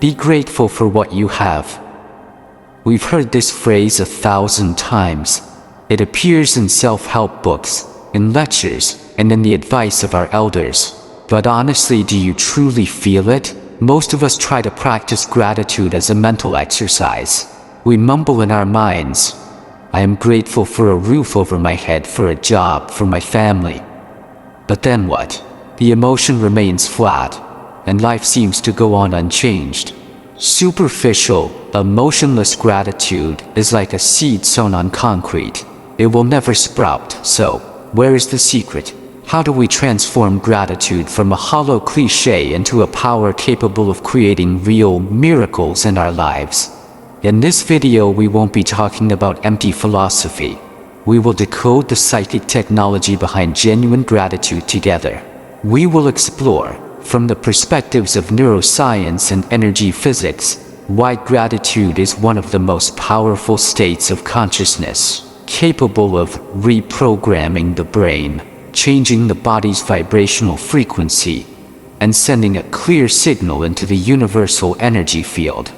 Be grateful for what you have. We've heard this phrase 1,000 times. It appears in self-help books, in lectures, and in the advice of our elders. But honestly, do you truly feel it? Most of us try to practice gratitude as a mental exercise. We mumble in our minds, I am grateful for a roof over my head, for a job, for my family. But then what? The emotion remains flat, and life seems to go on unchanged. Superficial, emotionless gratitude is like a seed sown on concrete. It will never sprout. So, where is the secret? How do we transform gratitude from a hollow cliché into a power capable of creating real miracles in our lives? In this video, we won't be talking about empty philosophy. We will decode the psychic technology behind genuine gratitude together. We will explore, from the perspectives of neuroscience and energy physics, why gratitude is one of the most powerful states of consciousness, capable of reprogramming the brain, changing the body's vibrational frequency, and sending a clear signal into the universal energy field.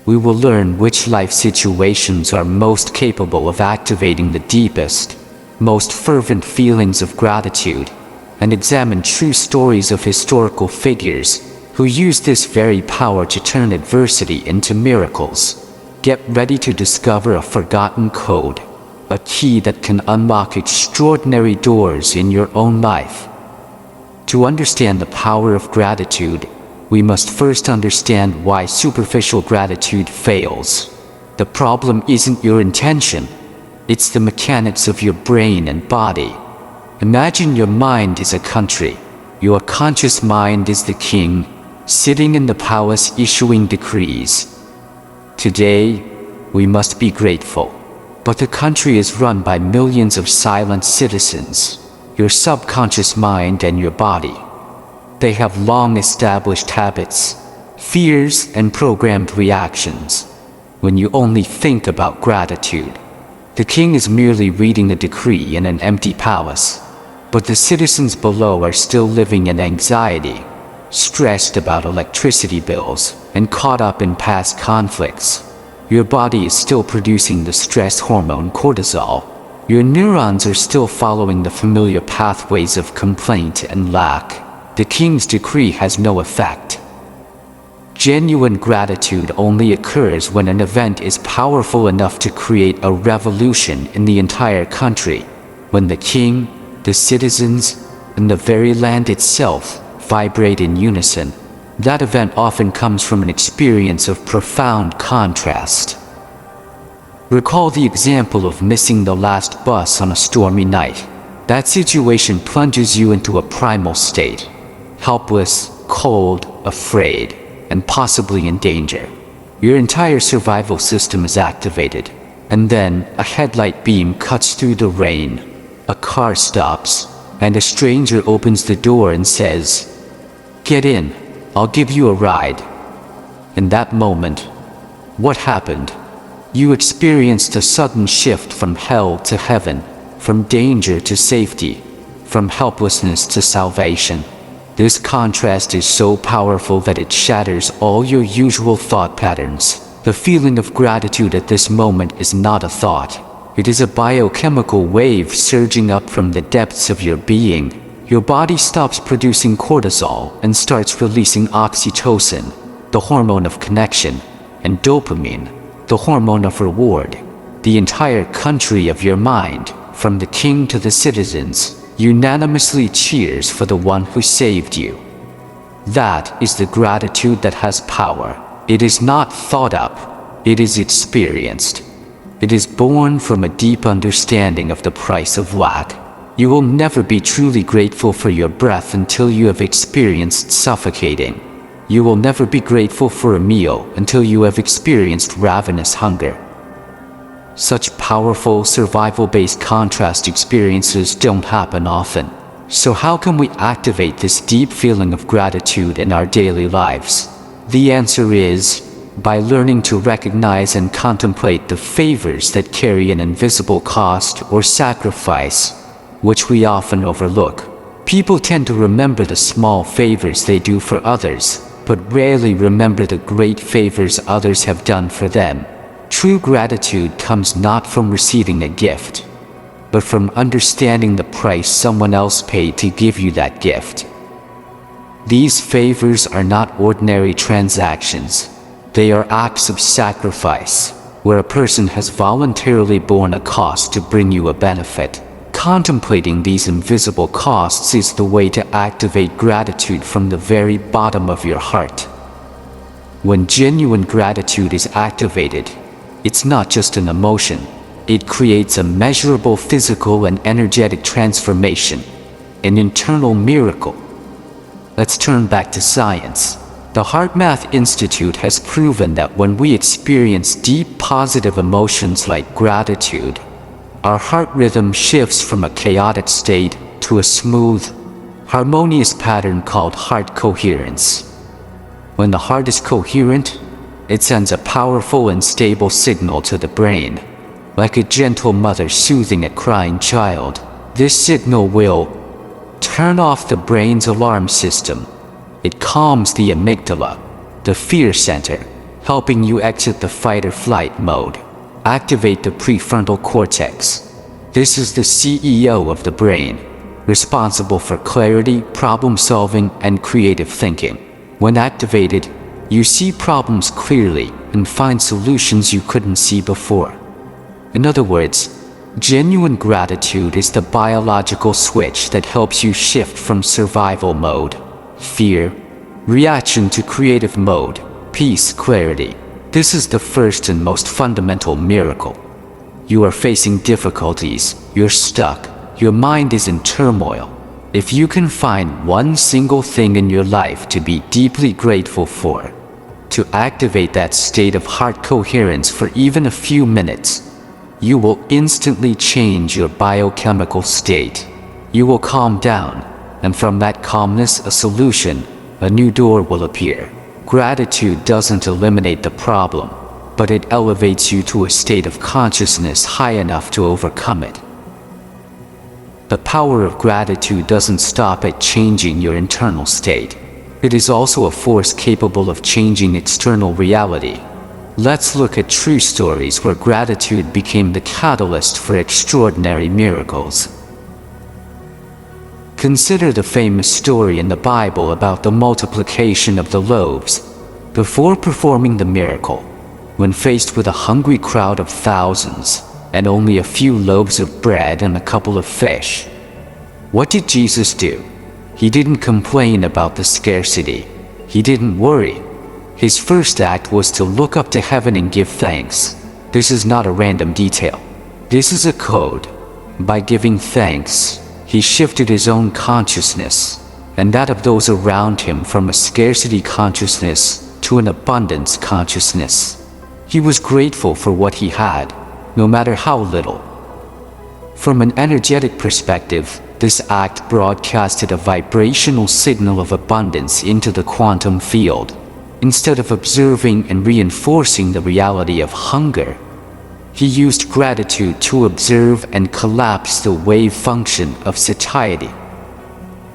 We will learn which life situations are most capable of activating the deepest, most fervent feelings of gratitude, and examine true stories of historical figures who used this very power to turn adversity into miracles. Get ready to discover a forgotten code, a key that can unlock extraordinary doors in your own life. To understand the power of gratitude, we must first understand why superficial gratitude fails. The problem isn't your intention, it's the mechanics of your brain and body. Imagine your mind is a country. Your conscious mind is the king, sitting in the palace issuing decrees. Today, we must be grateful. But the country is run by millions of silent citizens, your subconscious mind and your body. They have long established habits, fears, and programmed reactions. When you only think about gratitude, the king is merely reading a decree in an empty palace. But the citizens below are still living in anxiety, stressed about electricity bills, and caught up in past conflicts. Your body is still producing the stress hormone cortisol. Your neurons are still following the familiar pathways of complaint and lack. The king's decree has no effect. Genuine gratitude only occurs when an event is powerful enough to create a revolution in the entire country. When the king, the citizens, and the very land itself vibrate in unison, that event often comes from an experience of profound contrast. Recall the example of missing the last bus on a stormy night. That situation plunges you into a primal state, helpless, cold, afraid, and possibly in danger. Your entire survival system is activated, and then a headlight beam cuts through the rain. A car stops, and a stranger opens the door and says, "Get in, I'll give you a ride." In that moment, what happened? You experienced a sudden shift from hell to heaven, from danger to safety, from helplessness to salvation. This contrast is so powerful that it shatters all your usual thought patterns. The feeling of gratitude at this moment is not a thought. It is a biochemical wave surging up from the depths of your being. Your body stops producing cortisol and starts releasing oxytocin, the hormone of connection, and dopamine, the hormone of reward. The entire country of your mind, from the king to the citizens, unanimously cheers for the one who saved you. That is the gratitude that has power. It is not thought up, it is experienced. It is born from a deep understanding of the price of lack. You will never be truly grateful for your breath until you have experienced suffocating. You will never be grateful for a meal until you have experienced ravenous hunger. Such powerful survival-based contrast experiences don't happen often. So how can we activate this deep feeling of gratitude in our daily lives? The answer is, by learning to recognize and contemplate the favors that carry an invisible cost or sacrifice, which we often overlook. People tend to remember the small favors they do for others, but rarely remember the great favors others have done for them. True gratitude comes not from receiving a gift, but from understanding the price someone else paid to give you that gift. These favors are not ordinary transactions. They are acts of sacrifice, where a person has voluntarily borne a cost to bring you a benefit. Contemplating these invisible costs is the way to activate gratitude from the very bottom of your heart. When genuine gratitude is activated, it's not just an emotion. It creates a measurable physical and energetic transformation, an internal miracle. Let's turn back to science. The HeartMath Institute has proven that when we experience deep positive emotions like gratitude, our heart rhythm shifts from a chaotic state to a smooth, harmonious pattern called heart coherence. When the heart is coherent, it sends a powerful and stable signal to the brain, like a gentle mother soothing a crying child. This signal will turn off the brain's alarm system. It calms the amygdala, the fear center, helping you exit the fight or flight mode. Activate the prefrontal cortex. This is the CEO of the brain, responsible for clarity, problem solving, and creative thinking. When activated, you see problems clearly and find solutions you couldn't see before. In other words, genuine gratitude is the biological switch that helps you shift from survival mode, fear, reaction to creative mode, peace, clarity. This is the first and most fundamental miracle. You are facing difficulties, you're stuck, your mind is in turmoil. If you can find one single thing in your life to be deeply grateful for, to activate that state of heart coherence for even a few minutes, you will instantly change your biochemical state. You will calm down, and from that calmness, a solution, a new door will appear. Gratitude doesn't eliminate the problem, but it elevates you to a state of consciousness high enough to overcome it. The power of gratitude doesn't stop at changing your internal state. It is also a force capable of changing external reality. Let's look at true stories where gratitude became the catalyst for extraordinary miracles. Consider the famous story in the Bible about the multiplication of the loaves. Before performing the miracle, when faced with a hungry crowd of thousands and only a few loaves of bread and a couple of fish, what did Jesus do? He didn't complain about the scarcity. He didn't worry. His first act was to look up to heaven and give thanks. This is not a random detail. This is a code. By giving thanks, he shifted his own consciousness and that of those around him from a scarcity consciousness to an abundance consciousness. He was grateful for what he had, no matter how little. From an energetic perspective, this act broadcasted a vibrational signal of abundance into the quantum field. Instead of observing and reinforcing the reality of hunger, he used gratitude to observe and collapse the wave function of satiety.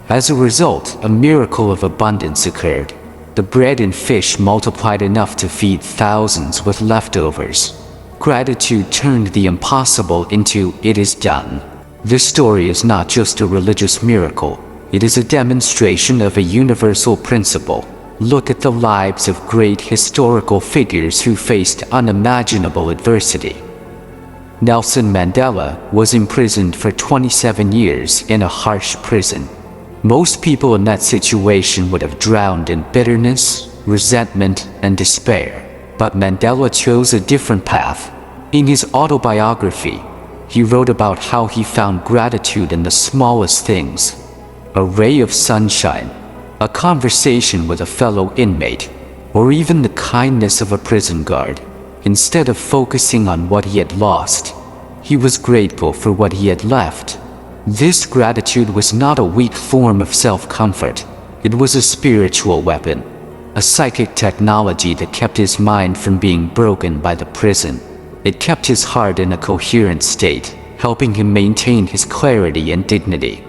As a result, a miracle of abundance occurred. The bread and fish multiplied enough to feed thousands with leftovers. Gratitude turned the impossible into "it is done." This story is not just a religious miracle. It is a demonstration of a universal principle. Look at the lives of great historical figures who faced unimaginable adversity. Nelson Mandela was imprisoned for 27 years in a harsh prison. Most people in that situation would have drowned in bitterness, resentment, and despair. But Mandela chose a different path. In his autobiography, he wrote about how he found gratitude in the smallest things: a ray of sunshine, a conversation with a fellow inmate, or even the kindness of a prison guard. Instead of focusing on what he had lost, he was grateful for what he had left. This gratitude was not a weak form of self-comfort. It was a spiritual weapon, a psychic technology that kept his mind from being broken by the prison. It kept his heart in a coherent state, helping him maintain his clarity and dignity.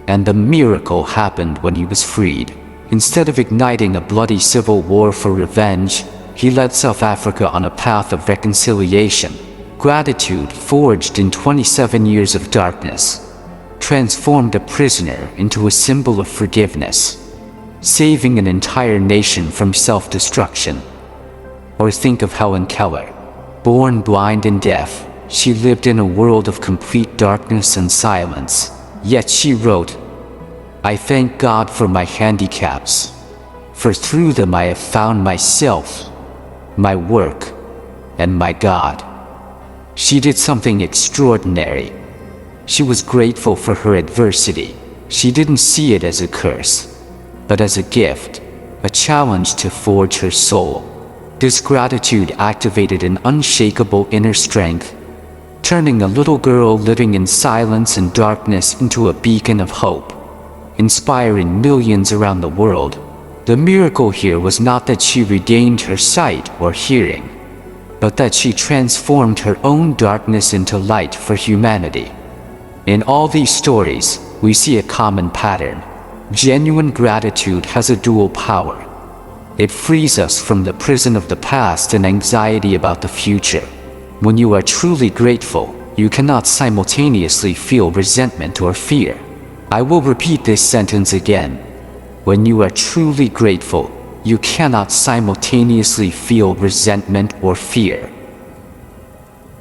And the miracle happened when he was freed. Instead of igniting a bloody civil war for revenge, he led South Africa on a path of reconciliation. Gratitude, forged in 27 years of darkness, transformed a prisoner into a symbol of forgiveness, saving an entire nation from self-destruction. Or think of Helen Keller. Born blind and deaf, she lived in a world of complete darkness and silence. Yet she wrote, "I thank God for my handicaps, for through them I have found myself, my work, and my God." She did something extraordinary. She was grateful for her adversity. She didn't see it as a curse, but as a gift, a challenge to forge her soul. This gratitude activated an unshakable inner strength, turning a little girl living in silence and darkness into a beacon of hope, inspiring millions around the world. The miracle here was not that she regained her sight or hearing, but that she transformed her own darkness into light for humanity. In all these stories, we see a common pattern. Genuine gratitude has a dual power. It frees us from the prison of the past and anxiety about the future. When you are truly grateful, you cannot simultaneously feel resentment or fear. I will repeat this sentence again. When you are truly grateful, you cannot simultaneously feel resentment or fear.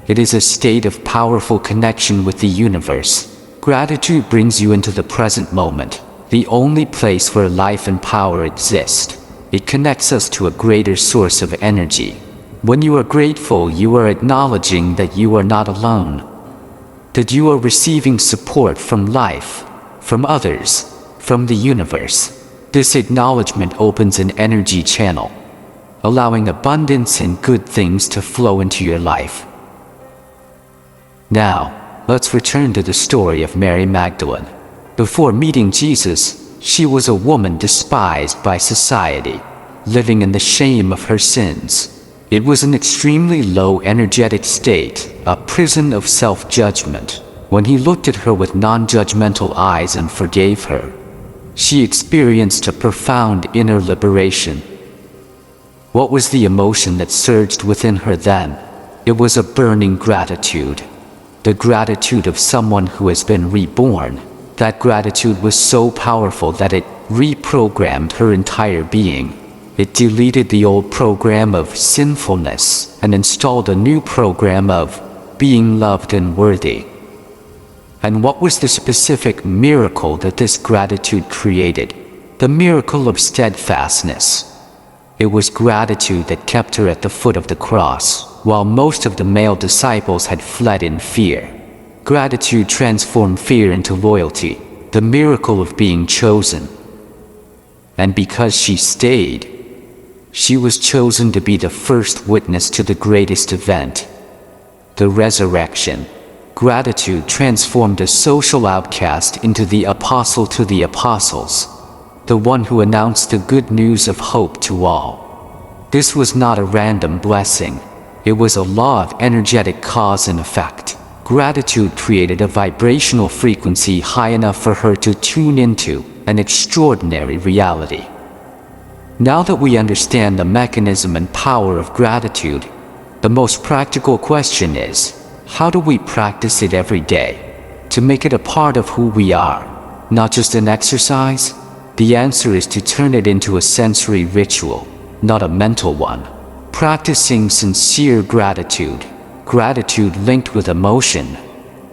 It is a state of powerful connection with the universe. Gratitude brings you into the present moment, the only place where life and power exist. It connects us to a greater source of energy. When you are grateful, you are acknowledging that you are not alone, that you are receiving support from life, from others, from the universe. This acknowledgement opens an energy channel, allowing abundance and good things to flow into your life. Now, let's return to the story of Mary Magdalene. Before meeting Jesus, she was a woman despised by society, living in the shame of her sins. It was an extremely low energetic state, a prison of self-judgment. When he looked at her with non-judgmental eyes and forgave her, she experienced a profound inner liberation. What was the emotion that surged within her then? It was a burning gratitude. The gratitude of someone who has been reborn. That gratitude was so powerful that it reprogrammed her entire being. It deleted the old program of sinfulness and installed a new program of being loved and worthy. And what was the specific miracle that this gratitude created? The miracle of steadfastness. It was gratitude that kept her at the foot of the cross, while most of the male disciples had fled in fear. Gratitude transformed fear into loyalty, the miracle of being chosen. And because she stayed, she was chosen to be the first witness to the greatest event, the resurrection. Gratitude transformed a social outcast into the apostle to the apostles, the one who announced the good news of hope to all. This was not a random blessing. It was a law of energetic cause and effect. Gratitude created a vibrational frequency high enough for her to tune into an extraordinary reality. Now that we understand the mechanism and power of gratitude, the most practical question is, how do we practice it every day to make it a part of who we are, not just an exercise? The answer is to turn it into a sensory ritual, not a mental one. Practicing sincere gratitude, gratitude linked with emotion,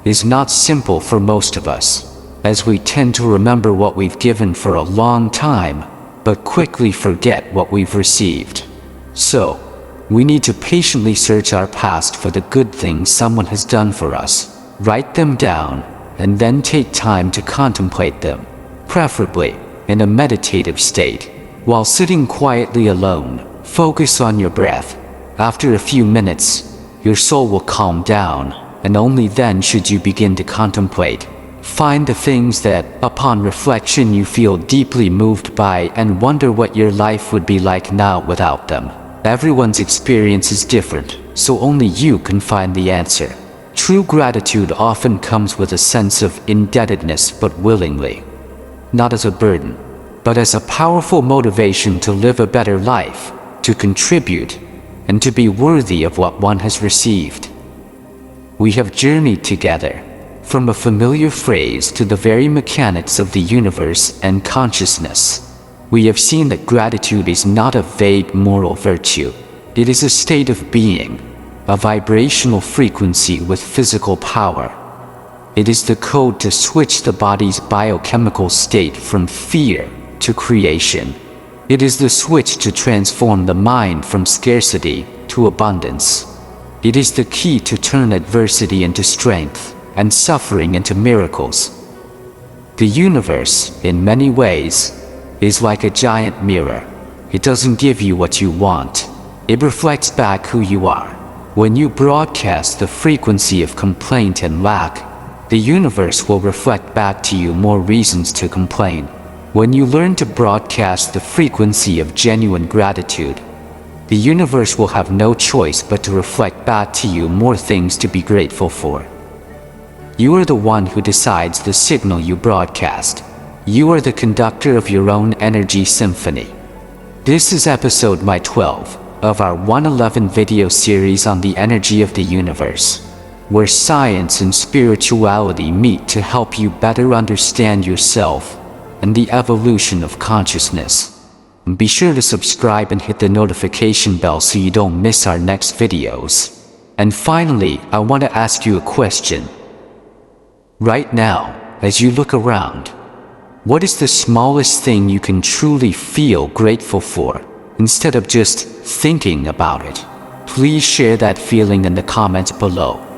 is not simple for most of us, as we tend to remember what we've given for a long time, but quickly forget what we've received. So, we need to patiently search our past for the good things someone has done for us, write them down, and then take time to contemplate them, preferably in a meditative state. While sitting quietly alone, focus on your breath. After a few minutes, your soul will calm down, and only then should you begin to contemplate. Find the things that, upon reflection, you feel deeply moved by and wonder what your life would be like now without them. Everyone's experience is different, so only you can find the answer. True gratitude often comes with a sense of indebtedness, but willingly, not as a burden. but as a powerful motivation to live a better life, to contribute, and to be worthy of what one has received. We have journeyed together, from a familiar phrase to the very mechanics of the universe and consciousness. We have seen that gratitude is not a vague moral virtue. It is a state of being, a vibrational frequency with physical power. It is the code to switch the body's biochemical state from fear to creation. It is the switch to transform the mind from scarcity to abundance. It is the key to turn adversity into strength and suffering into miracles. The universe, in many ways, is like a giant mirror. It doesn't give you what you want. It reflects back who you are. When you broadcast the frequency of complaint and lack, the universe will reflect back to you more reasons to complain. When you learn to broadcast the frequency of genuine gratitude, the universe will have no choice but to reflect back to you more things to be grateful for. You are the one who decides the signal you broadcast. You are the conductor of your own energy symphony. This is episode 12 of our 111 video series on the energy of the universe, where science and spirituality meet to help you better understand yourself and the evolution of consciousness. Be sure to subscribe and hit the notification bell so you don't miss our next videos. And finally, I want to ask you a question. Right now, as you look around, what is the smallest thing you can truly feel grateful for, instead of just thinking about it? Please share that feeling in the comments below.